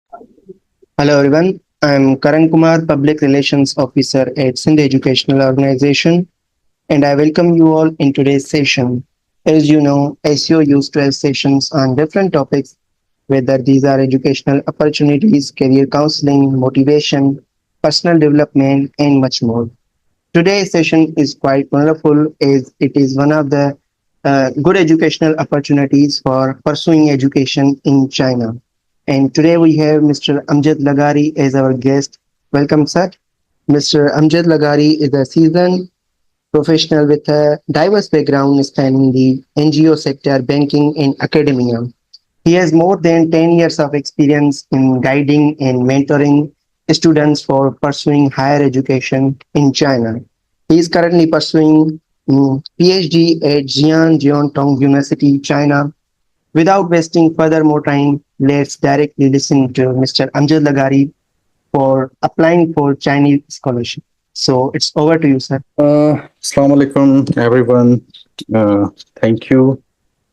Hello everyone, I'm Karan Kumar, Public Relations Officer at Sindh Educational Organization, and I welcome you all in today's session. As you know, SEO used to have sessions on different topics, whether these are educational opportunities, career counseling, motivation, personal development, and much more. Today's session is quite wonderful as it is one of the good educational opportunities for pursuing education in China. And today we have Mr. Amjad Laghari as our guest. Welcome, sir. Mr. Amjad Laghari is a seasoned professional with a diverse background spanning the NGO sector, banking, and academia. He has more than 10 years of experience in guiding and mentoring students for pursuing higher education in China. He is currently pursuing PhD at Jiantong University, China. Without wasting further more time, let's directly listen to Mr. Amjad Laghari for applying for Chinese scholarship. So it's over to you, sir. Assalamu alaikum, everyone. Thank you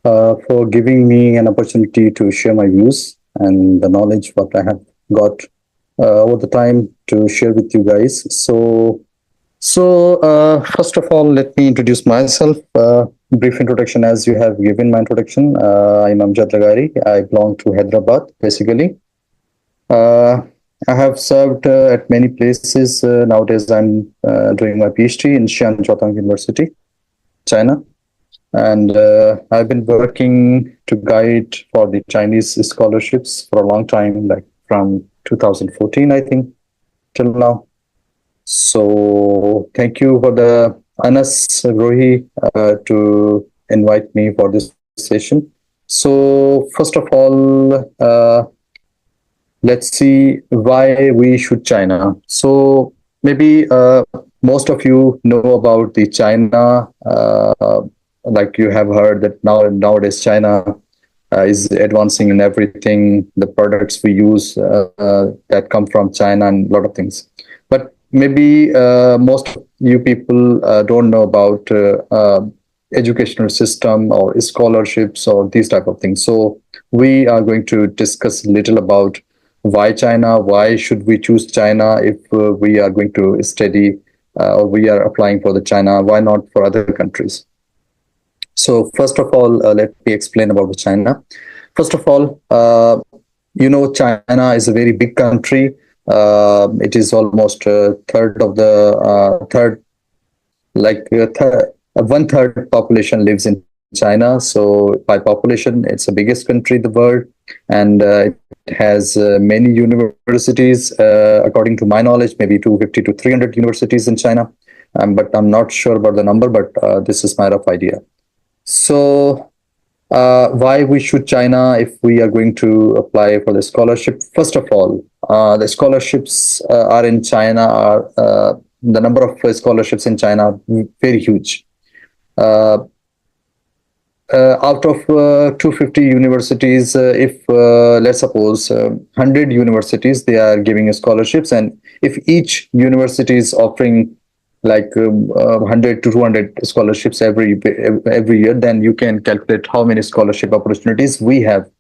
for giving me an opportunity to share my views and the knowledge what I have got over the time to share with you guys. First of all, let me introduce myself. Brief introduction, as you have given my introduction. I'm Amjad Laghari. I belong to Hyderabad, basically. Uh, I have served at many places. Nowadays, I'm doing my PhD in Jiantong University, China, and I've been working to guide for the Chinese scholarships for a long time, like from 2014, I think, till now. So, thank you for the Anas Rohi to invite me for this session. So, first of all, let's see why we should China. So maybe most of you know about the China. Like you have heard that nowadays China is advancing in everything. The products we use that come from China and a lot of things. But maybe most of you people don't know about educational system or scholarships or these type of things. So we are going to discuss a little about why China, why should we choose China if we are going to study or we are applying for the China, why not for other countries? So first of all, let me explain about the China. First of all, China is a very big country. It is almost a third of the one third population lives in China. So by population, it's the biggest country in the world, and it has many universities. According to my knowledge, maybe 250 to 300 universities in China, but I'm not sure about the number. But this is my rough idea. So why we should China if we are going to apply for the scholarship? First of all, the scholarships are in China are the number of scholarships in China are very huge. Uh, Out of 250 universities, if let's suppose 100 universities, they are giving scholarships, and if each university is offering like 100 to 200 scholarships every year, then you can calculate how many scholarship opportunities we have.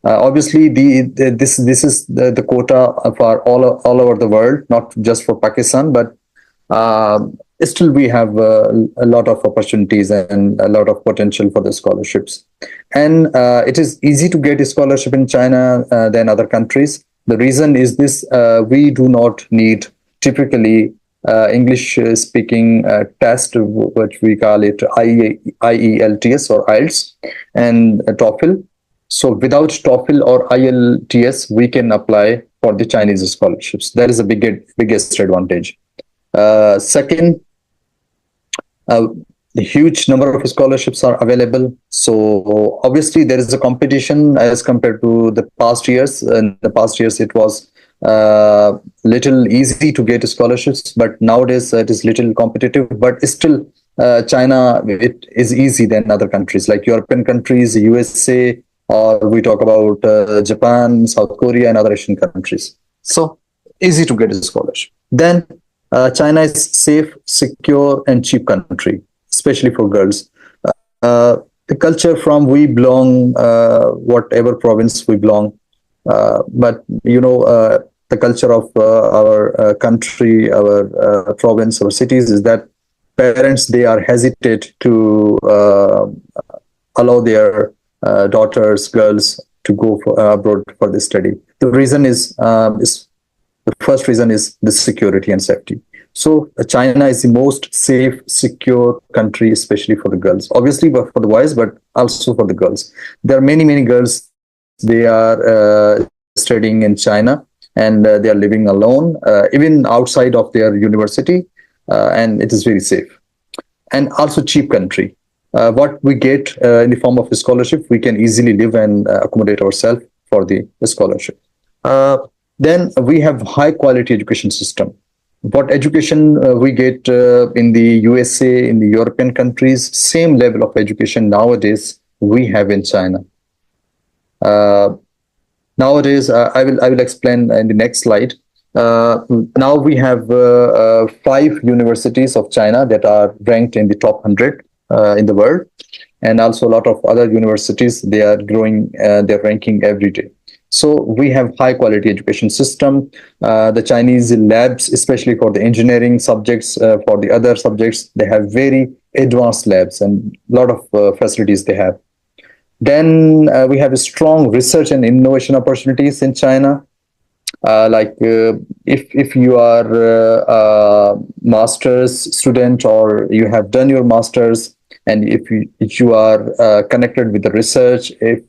Obviously, this is the quota for all over the world, not just for Pakistan, but uh, still we have a lot of opportunities and a lot of potential for the scholarships. And it is easy to get a scholarship in China than other countries. The reason is this: we do not need typically English speaking test, which we call it IELTS or IELTS, and TOEFL. So without TOEFL or IELTS, we can apply for the Chinese scholarships. That is the biggest advantage. Second, uh, the huge number of scholarships are available. So obviously there is a competition as compared to the past years. In the past years, it was little easy to get scholarships, but nowadays it is little competitive. But still, China it is easy than other countries like European countries, USA, or we talk about Japan, South Korea, and other Asian countries. So easy to get a scholarship. Then China is safe, secure, and cheap country, especially for girls. The culture from we belong, whatever province we belong. But the culture of our country, our province, our cities is that parents, they are hesitate to allow their daughters, girls, to go abroad for the study. The reason is the first reason is the security and safety. So China is the most safe, secure country, especially for the girls. Obviously, but for the boys, but also for the girls. There are many girls. They are studying in China, and they are living alone, even outside of their university, and it is very safe and also cheap country. What we get in the form of a scholarship, we can easily live and accommodate ourselves for the scholarship. Uh, then we have high quality education system. What education we get in the USA, in the European countries, same level of education nowadays we have in China. Uh, Nowadays, I will explain in the next slide. Now we have five universities of China that are ranked in the top 100 in the world, and also a lot of other universities. They are growing their ranking every day. So we have high quality education system. The Chinese labs, especially for the engineering subjects, for the other subjects, they have very advanced labs and a lot of facilities they have. Then we have a strong research and innovation opportunities in China. If you are a master's student, or you have done your master's, and if you are connected with the research, if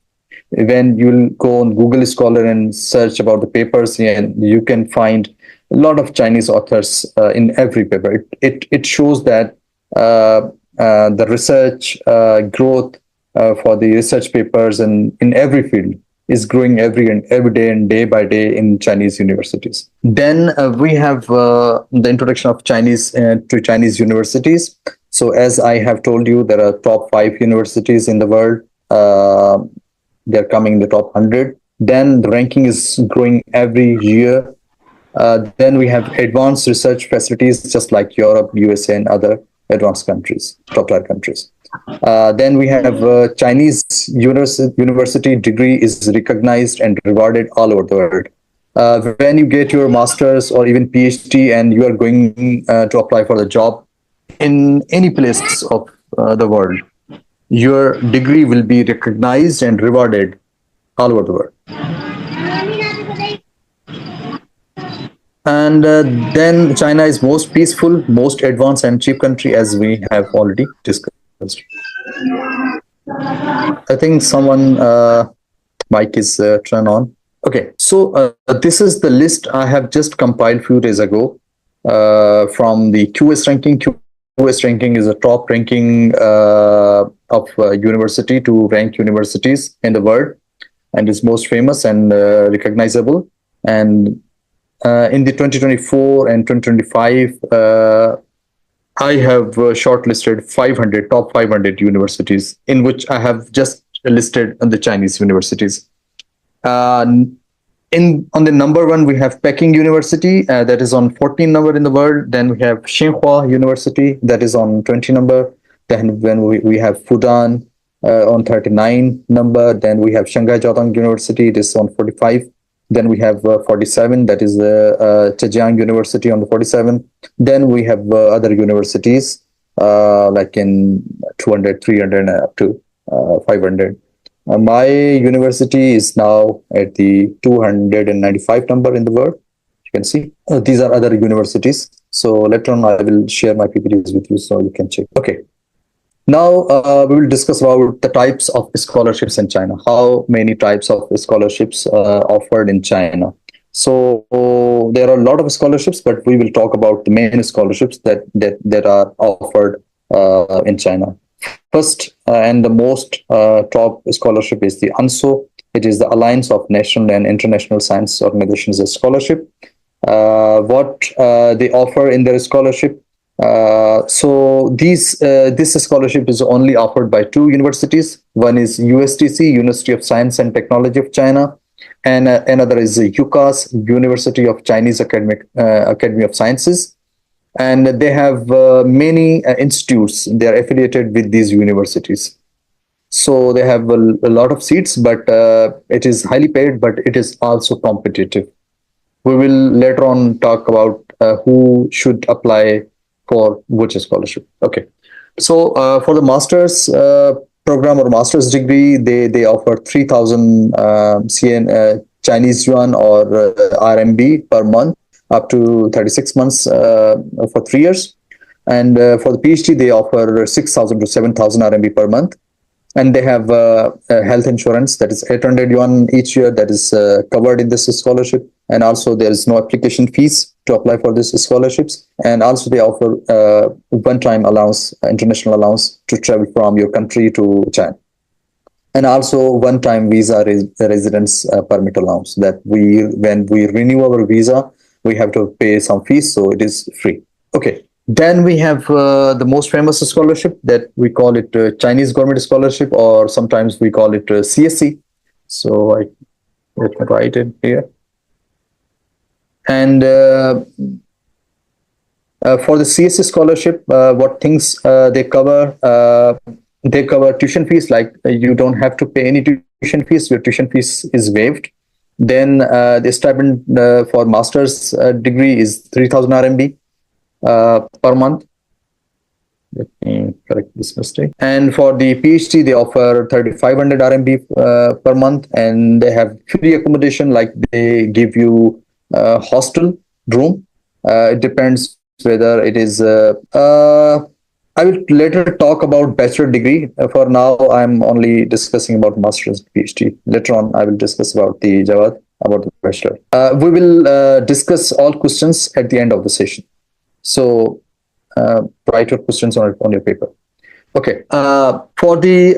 when you'll go on Google Scholar and search about the papers, and you can find a lot of Chinese authors in every paper. It shows that the research growth for the research papers and in every field is growing every day and day by day in Chinese universities. Then we have the introduction of Chinese to Chinese universities. So as I have told you, there are top five universities in the world. They're coming in the top 100. Then the ranking is growing every year. Then we have advanced research facilities just like Europe, USA, and other advanced countries, top tier countries. Then we have Chinese university degree is recognized and rewarded all over the world. When you get your master's or even PhD and you are going to apply for the job in any place of the world, your degree will be recognized and rewarded all over the world. And then China is most peaceful, most advanced and cheap country, as we have already discussed. I think someone mic is turned on. Okay, so this is the list I have just compiled few days ago from the QS ranking. QS ranking is a top ranking of university to rank universities in the world, and is most famous and recognizable. And in the 2024 and 2025, I have shortlisted 500 top 500 universities, in which I have just listed the Chinese universities. Uh, on the number one, we have Peking University, that is on 14 number in the world. Then we have Tsinghua University, that is on 20 number. Then when we have Fudan on 39 number. Then we have Shanghai Jiaotong University, it is on 45. Then we have 47, that is Zhejiang University on the 47. Then we have other universities like in 200, 300, and up to 500. My university is now at the 295 number in the world. You can see these are other universities. So later on, I will share my PPTs with you so you can check. Okay. Now we will discuss about the types of scholarships in China. How many types of scholarships offered in China? So there are a lot of scholarships, but we will talk about the main scholarships that are offered in China. First and the most top scholarship is the ANSO. It is the Alliance of National and International Science Organizations scholarship. What they offer in their scholarship. So this scholarship is only offered by two universities. One is USTC, University of Science and Technology of China, and another is UCAS, University of Chinese Academy of Sciences. And they have many institutes. They are affiliated with these universities. So they have a lot of seats, but it is highly paid, but it is also competitive. We will later on talk about who should apply for which scholarship. Okay. So for the master's program or master's degree, they offer 3,000 CN, Chinese yuan or RMB per month up to 36 months for 3 years. And for the PhD, they offer 6,000 to 7,000 RMB per month, and they have health insurance that is 800 yuan each year that is covered in this scholarship, and also there is no application fees to apply for these scholarships, and also they offer one-time allowance, international allowance to travel from your country to China, and also one-time visa residence permit allowance that we when we renew our visa we have to pay some fees, so it is free. Okay. Then we have the most famous scholarship that we call it Chinese Government Scholarship, or sometimes we call it CSC. So let me write it here. And for the CSC scholarship, what things they cover tuition fees, like you don't have to pay any tuition fees. Your tuition fees is waived. Then the stipend for master's degree is 3,000 RMB per month. Let me correct this mistake. And for the PhD, they offer 3,500 RMB per month, and they have free accommodation. Like they give you a hostel room. It depends whether it is. I will later talk about bachelor degree. For now, I'm only discussing about master's PhD. Later on, I will discuss about the Jawad, about the bachelor. We will discuss all questions at the end of the session. So write your questions on your paper. Okay. For the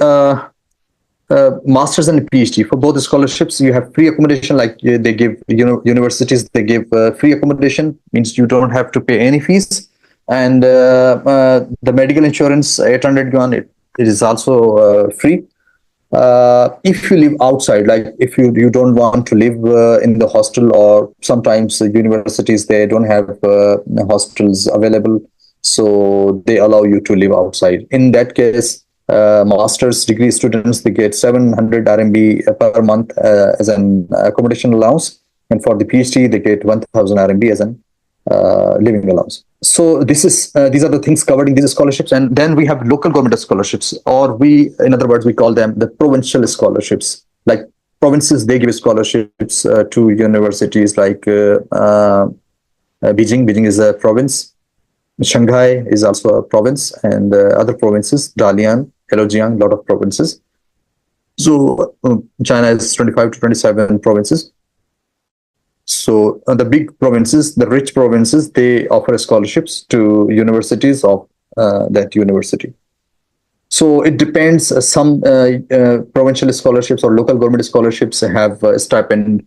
master's and PhD, for both the scholarships, you have free accommodation. Like they give universities, they give free accommodation, means you don't have to pay any fees. And the medical insurance, 800 yuan, it is also free. If you live outside, like if you don't want to live in the hostel, or sometimes universities, they don't have hostels available, so they allow you to live outside. In that case, master's degree students, they get 700 RMB per month as an accommodation allowance, and for the PhD they get 1,000 RMB as an living allowance. So these are the things covered in these scholarships. And then we have local government scholarships, or in other words, we call them the provincial scholarships. Like provinces, they give scholarships to universities like Beijing. Beijing is a province. Shanghai is also a province, and other provinces, Dalian, Heilongjiang, lot of provinces. So China is 25 to 27 provinces. So the big provinces, the rich provinces, they offer scholarships to universities of that university. So it depends. Some provincial scholarships or local government scholarships have a stipend.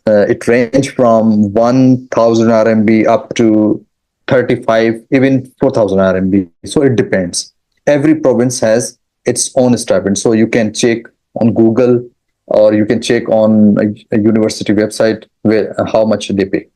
It range from 1,000 RMB up to 35, even 4,000 RMB. So it depends. Every province has its own stipend. So you can check on Google, or you can check on a university website where how much they pay.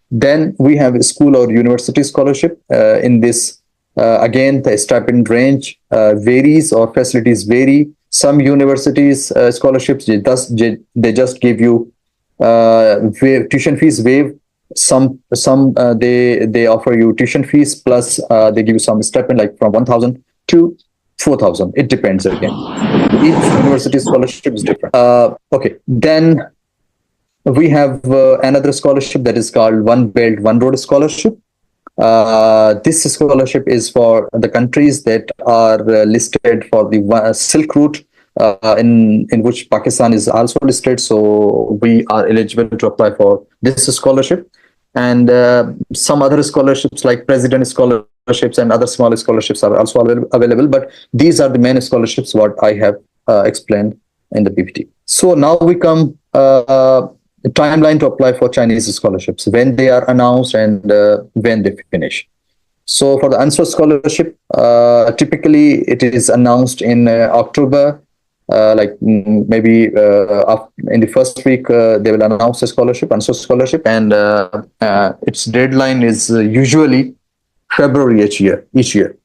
Then we have a school or university scholarship. In this, again, the stipend range varies, or facilities vary. Some universities scholarships, they just give you tuition fees waived. Some they offer you tuition fees plus they give you some stipend, like from 1,000 to 4,000. It depends again. Each university scholarship is different. Okay, then we have another scholarship that is called One Belt, One Road scholarship. This scholarship is for the countries that are listed for the Silk Route, in which Pakistan is also listed. So we are eligible to apply for this scholarship. And some other scholarships like President scholarships and other smaller scholarships are also available. But these are the main scholarships what I have explained in the PPT. So now we come the timeline to apply for Chinese scholarships, when they are announced and when they finish. So for the answer scholarship, typically it is announced in October, maybe in the first week they will announce the scholarship, answer scholarship, and its deadline is usually February each year.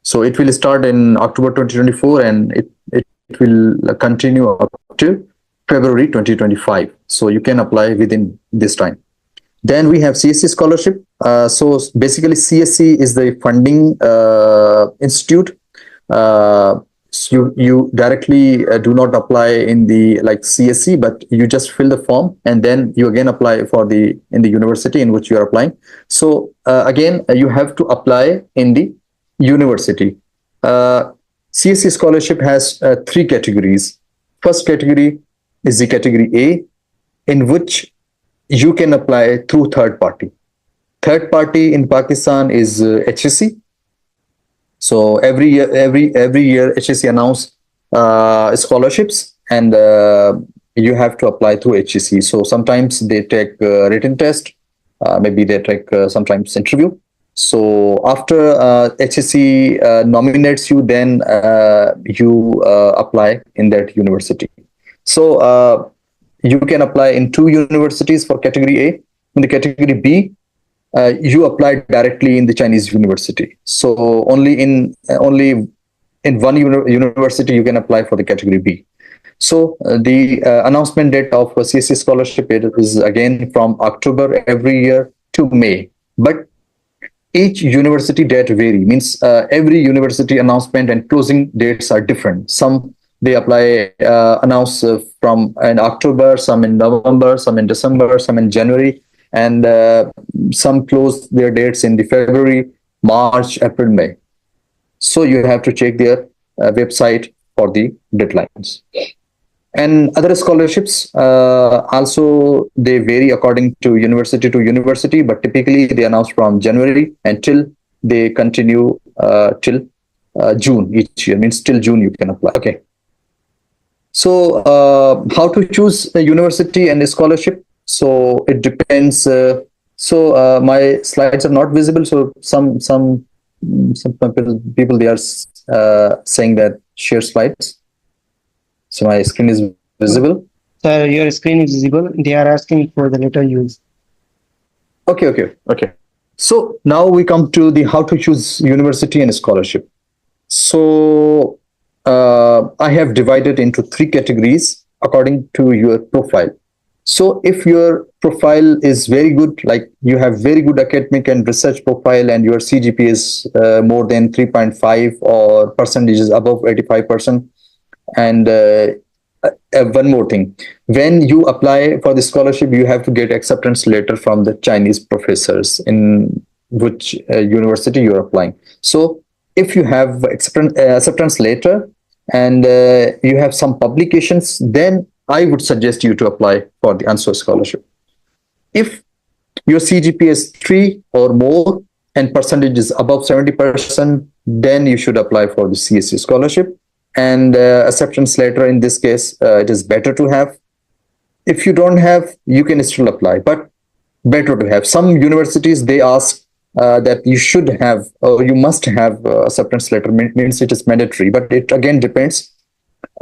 So it will start in October 2024, and it it will continue up to February 2025. So you can apply within this time. Then we have CSC scholarship. So basically, CSC is the funding institute. So you directly do not apply in the like CSC, but you just fill the form and then you again apply for the in the university in which you are applying. So again, you have to apply in the university. CSC scholarship has three categories. First category is the category A, in which you can apply through third party. Third party in Pakistan is HSC. So every year HSC announce scholarships, and you have to apply through HSC. So sometimes they take written test, maybe they take sometimes interview. So after HSC nominates you, then you apply in that university. So you can apply in two universities for category A. In the category B, you apply directly in the Chinese university. So only in one university you can apply for the category B. So the announcement date of CSC scholarship is again from October every year to May. But each university date vary, means every university announcement and closing dates are different. Some they apply announce from in October, some in November, some in December, some in January, and some close their dates in the February, March, April, May. So you have to check their website for the deadlines. And other scholarships also they vary according to university, but typically they announce from January until they continue till June each year. Means till June you can apply. Okay. So how to choose a university and a scholarship? So it depends. My slides are not visible. So some people they are saying that share slides. So my screen is visible. Sir, your screen is visible. They are asking for the letter use. Okay. So now we come to the how to choose university and scholarship. So I have divided into three categories according to your profile. So if your profile is very good, like you have very good academic and research profile, and your CGPA is more than 3.5 or percentages above 85%, and one more thing, when you apply for the scholarship, you have to get acceptance letter from the Chinese professors in which university you are applying. So if you have acceptance letter and you have some publications, then I would suggest you to apply for the answer scholarship. If your CGPA is 3 or more and percentage is above 70%, then you should apply for the CSC scholarship. And acceptance letter in this case, it is better to have. If you don't have, you can still apply, but better to have. Some universities, they ask that you should have or you must have acceptance letter, means it is mandatory, but it again depends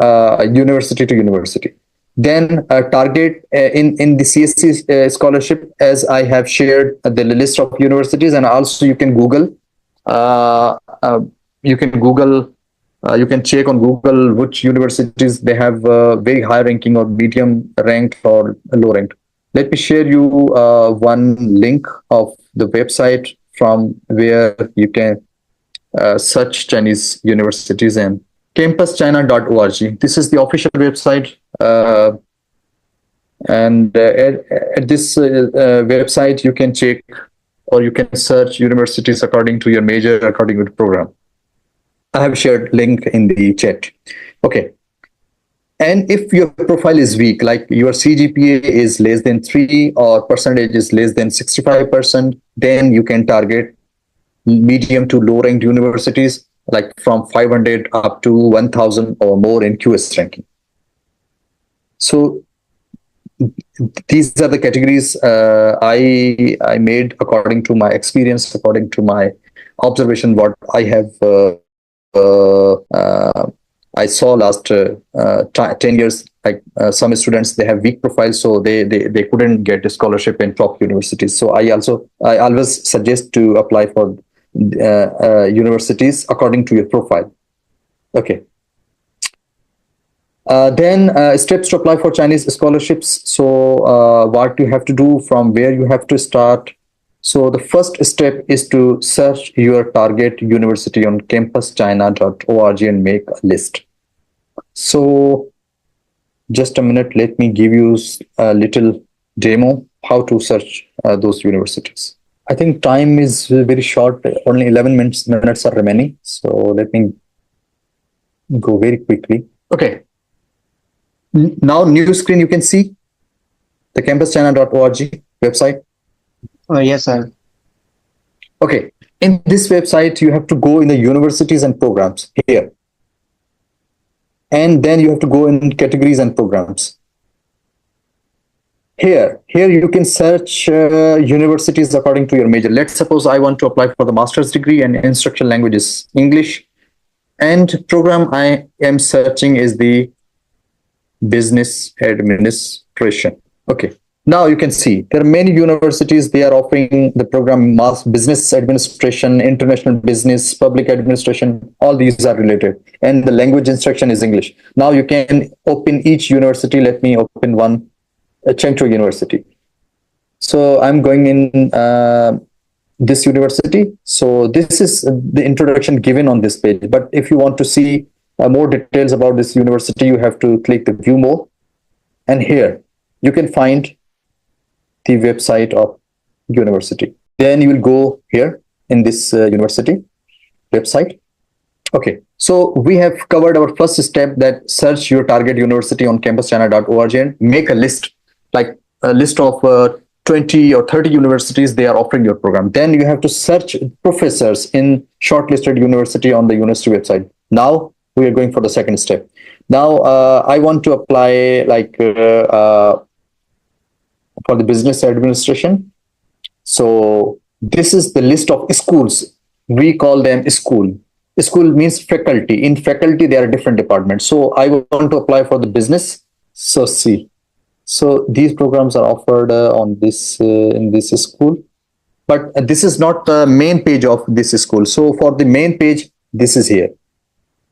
university to university. Then target in the CSC scholarship, as I have shared the list of universities, and also you can Google you can Google you can check on Google which universities they have very high ranking or medium ranked or low ranked. Let me share you one link of the website from where you can search Chinese universities, and campuschina.org. This is the official website. And at this website, you can check or you can search universities according to your major, according to the program. I have shared link in the chat. Okay. And if your profile is weak, like your CGPA is less than 3 or percentage is less than 65%, then you can target medium to low ranked universities, like from 500 up to 1000 or more in QS ranking. So these are the categories I made according to my experience, according to my observation, what I have I saw last 10 years. Like some students, they have weak profiles, so they couldn't get a scholarship in top universities. So I always suggest to apply for universities according to your profile. Okay. Then steps to apply for Chinese scholarships. So what you have to do, from where you have to start. So the first step is to search your target university on campuschina.org and make a list. So just a minute, let me give you a little demo how to search those universities. I think time is very short, only 11 minutes are remaining. So let me go very quickly. Okay. Now, new screen, you can see the campuschina.org website. Yes, sir. Okay. In this website, you have to go in the universities and programs here. And then you have to go in categories and programs. Here you can search universities according to your major. Let's suppose I want to apply for the master's degree and instructional language is English. And program I am searching is the business administration. Okay. Now you can see there are many universities, they are offering the program mass business administration, international business, public administration, all these are related. And the language instruction is English. Now you can open each university. Let me open one, Chengdu University. So I'm going in this university. So this is the introduction given on this page. But if you want to see more details about this university, you have to click the view more. And here you can find the website of university. Then you will go here in this university website. Okay, so we have covered our first step, that search your target university on campuschina.org and make a list, like a list of 20 or 30 universities they are offering your program. Then you have to search professors in shortlisted university on the university website. Now we are going for the second step. Now I want to apply for the business administration. So this is the list of schools. We call them school. School means faculty. In faculty, there are different departments. So I want to apply for the business. So see. So these programs are offered on this in this school. But this is not the main page of this school. So for the main page, this is here.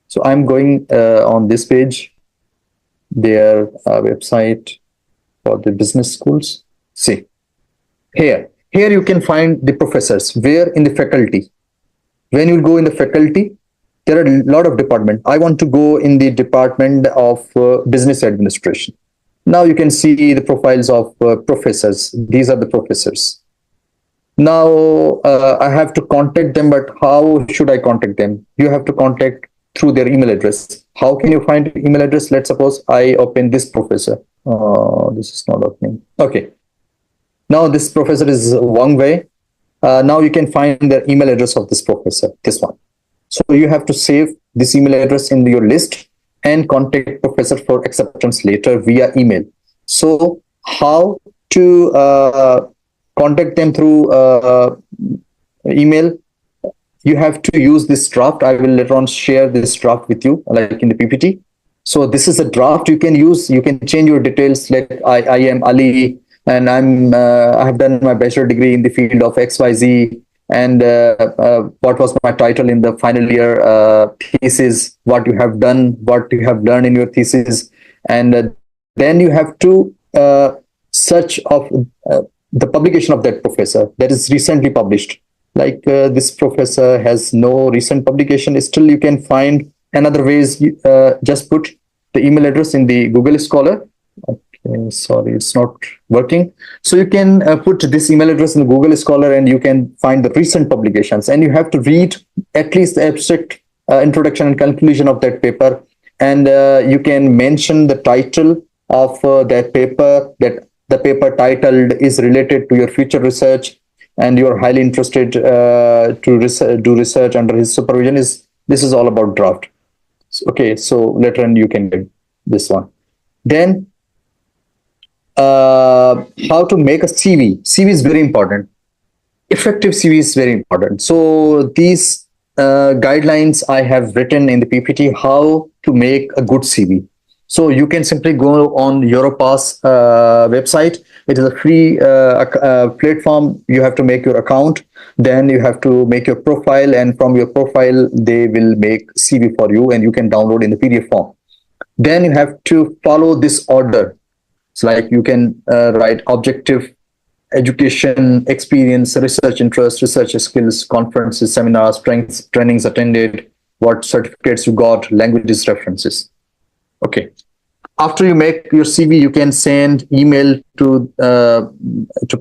So I'm going on this page, their website for the business schools. See, here you can find the professors. Where? In the faculty. When you go in the faculty, there are a lot of departments. I want to go in the department of business administration. Now you can see the profiles of professors. These are the professors. Now I have to contact them, but how should I contact them? You have to contact through their email address. How can you find email address? Let's suppose I open this professor. This is not opening. Okay. Now this professor is Wang Wei. Now you can find the email address of this professor, this one. So you have to save this email address in your list and contact professor for acceptance later via email. So how to contact them through email? You have to use this draft. I will later on share this draft with you, like in the PPT. So this is a draft you can use. You can change your details. Like I am Ali, and I have done my bachelor degree in the field of XYZ. And what was my title in the final year thesis? What you have done, what you have learned in your thesis, and then you have to search of the publication of that professor that is recently published. Like this professor has no recent publication. Still, you can find another ways. Just put the email address in the Google Scholar. Okay, sorry, it's not working. So you can put this email address in the Google Scholar, and you can find the recent publications. And you have to read at least the abstract, introduction and conclusion of that paper. And you can mention the title of that paper, that the paper titled is related to your future research, and you're highly interested to do research under his supervision. This is all about draft. Okay, so later on you can get this one. Then how to make a CV. CV is very important. Effective CV is very important. So these guidelines I have written in the PPT, how to make a good CV. So you can simply go on Europass website. It is a free platform. You have to make your account. Then you have to make your profile, and from your profile, they will make CV for you, and you can download in the PDF form. then you have to follow this order. So like you can write objective, education, experience, research interest, research skills, conferences, seminars, trainings attended, what certificates you got, languages, references. Okay. After you make your CV, you can send email to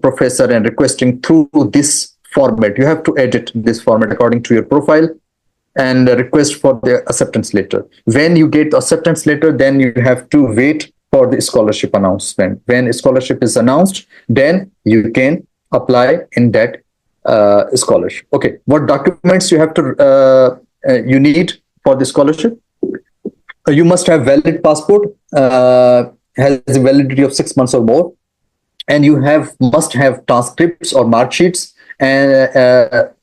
professor and requesting through this format. You have to edit this format according to your profile and request for the acceptance letter. When you get the acceptance letter, then you have to wait for the scholarship announcement. When a scholarship is announced, then you can apply in that scholarship. Okay, what documents you have to you need for the scholarship? You must have valid passport, has a validity of 6 months or more, and you have must have transcripts or mark sheets, and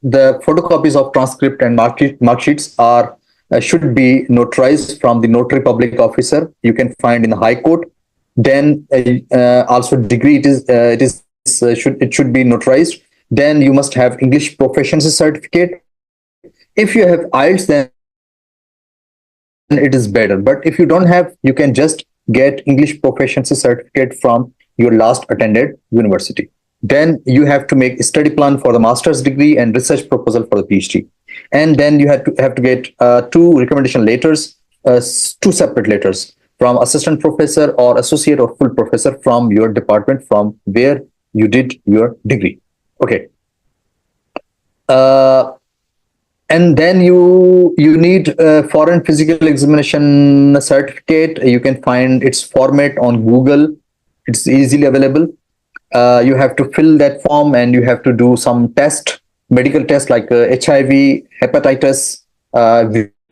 the photocopies of transcript and mark sheets are should be notarized from the notary public officer you can find in the high court. Then also degree, it should be notarized. Then you must have English proficiency certificate. If you have IELTS, then it is better, but if you don't have, you can just get English proficiency certificate from your last attended university. Then you have to make a study plan for the master's degree and research proposal for the PhD. And then you have to get two recommendation letters, two separate letters from assistant professor or associate or full professor from your department from where you did your degree. Okay. Uh, and then you need a foreign physical examination certificate. You can find its format on Google. It's easily available. You have to fill that form and you have to do some test, medical test like HIV, hepatitis,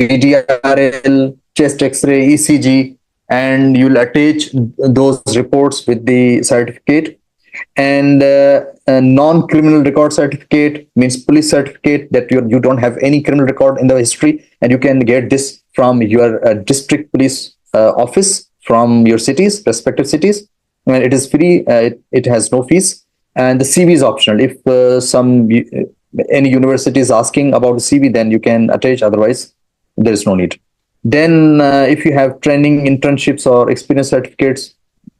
VDRL, chest X-ray, ECG, and you'll attach those reports with the certificate. And a non-criminal record certificate means police certificate that you don't have any criminal record in the history, and you can get this from your district police office from your cities, respective cities. And it is free. It has no fees, and the CV is optional. If any university is asking about the CV, then you can attach. Otherwise, there is no need. Then, if you have training, internships, or experience certificates,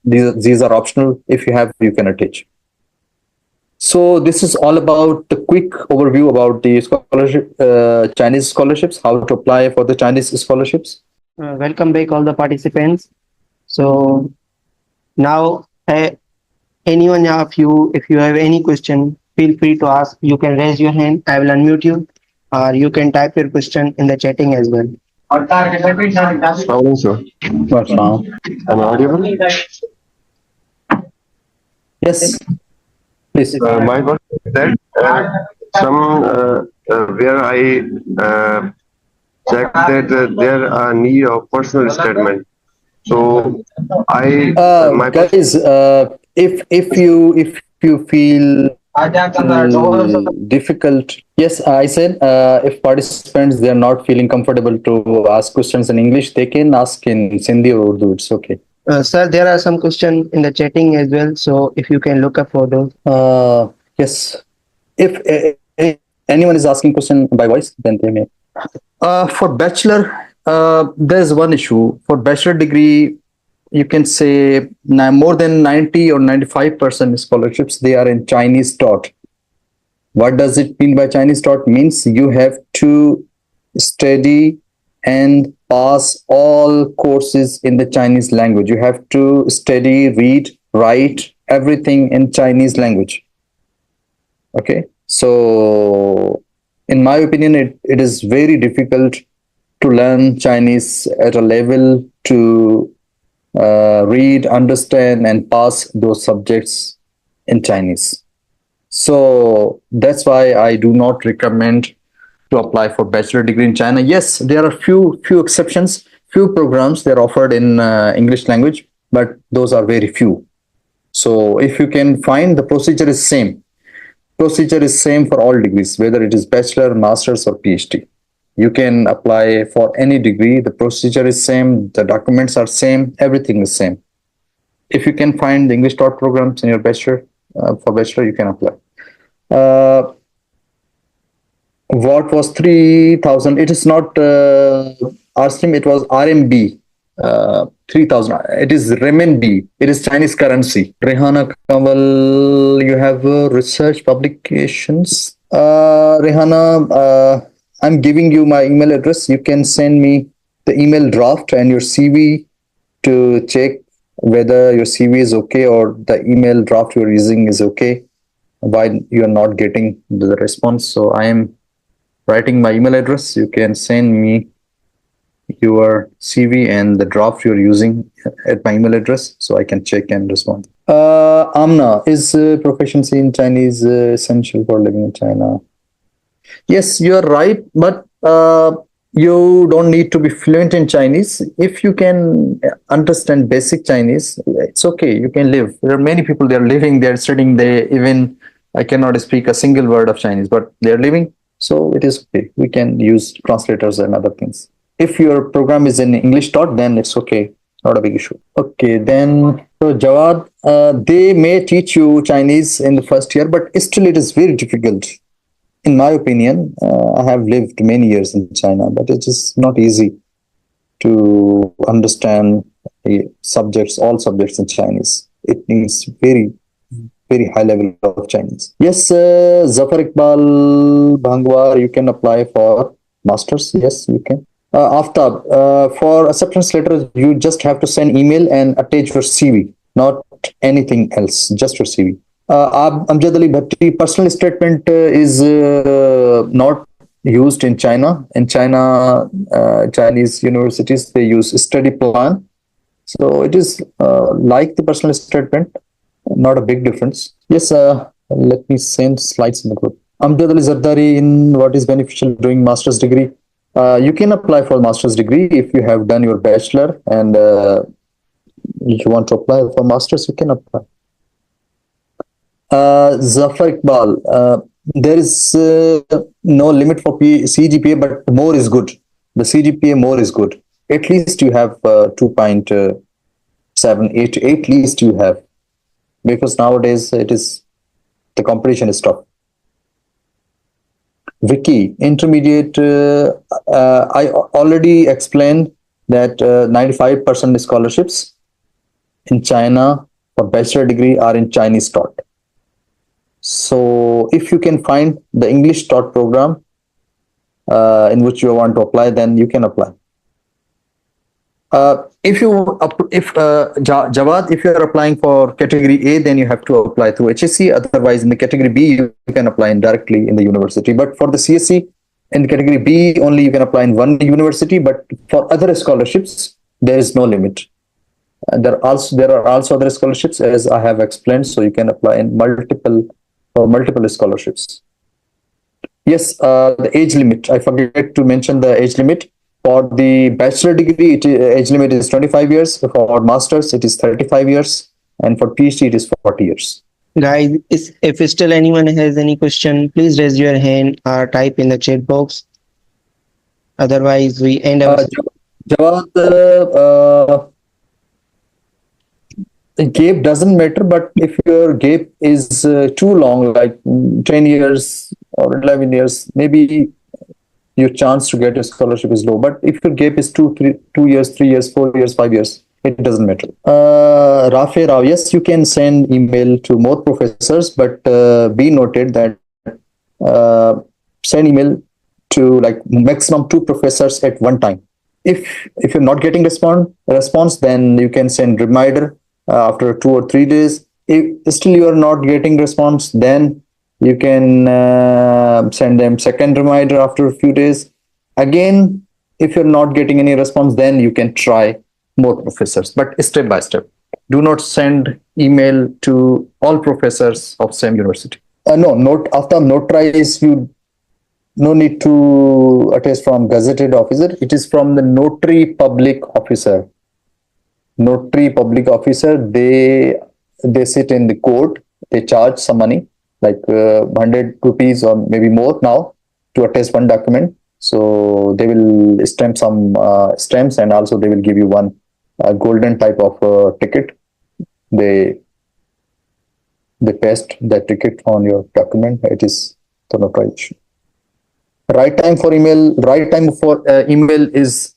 these are optional. If you have, you can attach. So this is all about the quick overview about the scholarship, Chinese scholarships, how to apply for the Chinese scholarships. Welcome back, all the participants. So now, anyone of you, if you have any question, feel free to ask. You can raise your hand. I will unmute you, or you can type your question in the chatting as well. Morning, sir. What's now? Am I audible? Yes, please. My question is that some where I checked that there are need of personal statement. So I my Guys, if you feel difficult, yes, I said if participants they are not feeling comfortable to ask questions in English, they can ask in Sindhi or Urdu. It's okay. Sir, there are some questions in the chatting as well. So if you can look up for those. Yes, if anyone is asking question by voice, then they may. For bachelor, there's one issue. For bachelor degree, you can say more than 90 or 95% scholarships, they are in Chinese taught. What does it mean by Chinese taught? Means you have to study and pass all courses in the Chinese language. You have to study, read, write everything in Chinese language. Okay. So in my opinion, it is very difficult to learn Chinese at a level to read, understand, and pass those subjects in Chinese. So that's why I do not recommend to apply for bachelor degree in China. Yes, there are few exceptions, few programs they're offered in English language, but those are very few. So if you can find, the procedure is same. Procedure is same for all degrees, whether it is bachelor, master's, or PhD. You can apply for any degree. The procedure is same. The documents are same. Everything is same. If you can find the English taught programs in your bachelor, for bachelor, you can apply. What was 3,000? It is not RSTEM, it was RMB. 3,000. It is renminbi. It is Chinese currency. Rehana Kamal, you have research publications. Rehana, I'm giving you my email address. You can send me the email draft and your CV to check whether your CV is okay or the email draft you're using is okay. Why you're not getting the response? So I am writing my email address. You can send me your CV and the draft you're using at my email address so I can check and respond. Amna, is proficiency in Chinese essential for living in China? Yes, you are right, but you don't need to be fluent in Chinese. If you can understand basic Chinese, it's okay. You can live. There are many people, they are living, they are studying, they even, I cannot speak a single word of Chinese, but they are living. So it is okay. We can use translators and other things. If your program is in English taught, then it's okay. Not a big issue. Okay, then so Jawad, they may teach you Chinese in the first year, but still it is very difficult. In my opinion, I have lived many years in China, but it is not easy to understand the subjects, all subjects in Chinese. It needs very high level of Chinese. Yes, Zafar Iqbal Bhangwar, you can apply for masters. Yes, you can. Aftab, for acceptance letter, you just have to send email and attach your CV, not anything else, just your CV. Amjad Ali Bhatti, personal statement is not used in China. In China, Chinese universities, they use study plan. So it is like the personal statement, not a big difference. Yes, let me send slides in the group. Amjad Ali Zardari, in what is beneficial doing master's degree? You can apply for master's degree if you have done your bachelor and if you want to apply for master's, you can apply. Zafar Iqbal, there is no limit for CGPA, but more is good. The CGPA more is good. At least you have 2.78, at least you have. Because nowadays it is, the competition is tough. Vicky, intermediate, I already explained that 95% scholarships in China for bachelor degree are in Chinese taught. So if you can find the English taught program in which you want to apply, then you can apply. Jawad, if you are applying for category A, then you have to apply through HSC. Otherwise, in the category B, you can apply directly in the university. But for the CSC, in category B, only you can apply in one university. But for other scholarships, there is no limit. There are also other scholarships, as I have explained. So you can apply in multiple scholarships. Yes, the age limit. I forget to mention the age limit. For the bachelor degree, age limit is 25 years. For masters, it is 35 years. And for PhD, it is 40 years. Guys, if still anyone has any question, please raise your hand or type in the chat box. Otherwise, we end our. Jawad, the gap doesn't matter, but if your gap is too long, like 10 years or 11 years, maybe your chance to get a scholarship is low. But if your gap is 2 years, 3 years, 4 years, 5 years, it doesn't matter. Rafe Rao, yes, you can send email to more professors, but be noted that send email to like maximum 2 professors at one time. If you're not getting response, then you can send reminder after 2 or 3 days. If still you are not getting response, then you can send them second reminder after a few days. Again, if you're not getting any response, then you can try more professors, but step by step. Do not send email to all professors of same university. No, after notarize, you no need to attest from gazetted officer. It is from the notary public officer. Notary public officer, they sit in the court, they charge some money, like 100 rupees or maybe more now, to attest one document. So they will stamp some stamps, and also they will give you one golden type of ticket. They paste that ticket on your document. It is the notarization. Right time for email is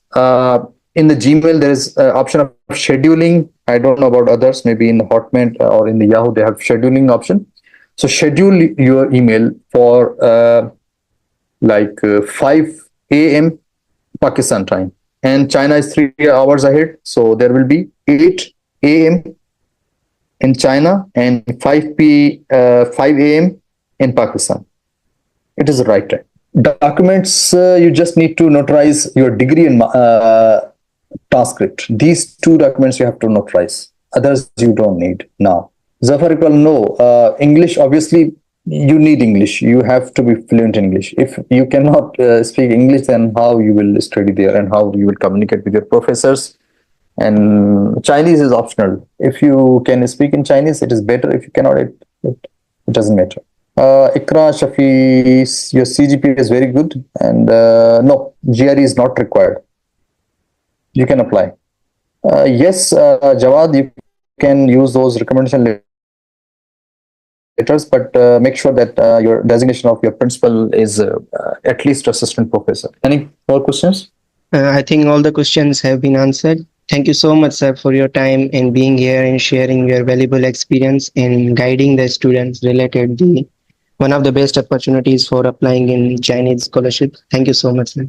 in the Gmail, there is option of scheduling. I don't know about others. Maybe in the Hotmail or in the Yahoo, they have scheduling option. So schedule your email for 5 a.m. Pakistan time, and China is 3 hours ahead. So there will be 8 a.m. in China and 5 a.m. in Pakistan. It is the right time. Documents, you just need to notarize your degree and transcript. These two documents you have to notarize. Others you don't need now. Zafar Iqbal, no. English, obviously, you need English. You have to be fluent in English. If you cannot speak English, then how you will study there and how you will communicate with your professors? And Chinese is optional. If you can speak in Chinese, it is better. If you cannot, it doesn't matter. Ikra Shafi, your CGPA is very good, and no, GRE is not required. You can apply. Yes, Jawad, you can use those recommendation letters, but make sure that your designation of your principal is at least assistant professor. Any more questions? I think all the questions have been answered. Thank you so much, sir, for your time and being here and sharing your valuable experience in guiding the students related the one of the best opportunities for applying in Chinese scholarship. Thank you so much, sir.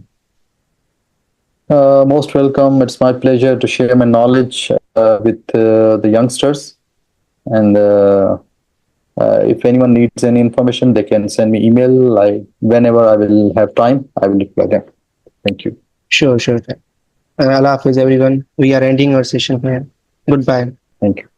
Most welcome. It's my pleasure to share my knowledge with the youngsters. And if anyone needs any information, they can send me email. Whenever I will have time, I will reply them. Thank you. Sure, sure. Allah Hafiz, everyone. We are ending our session here. Goodbye. Thank you.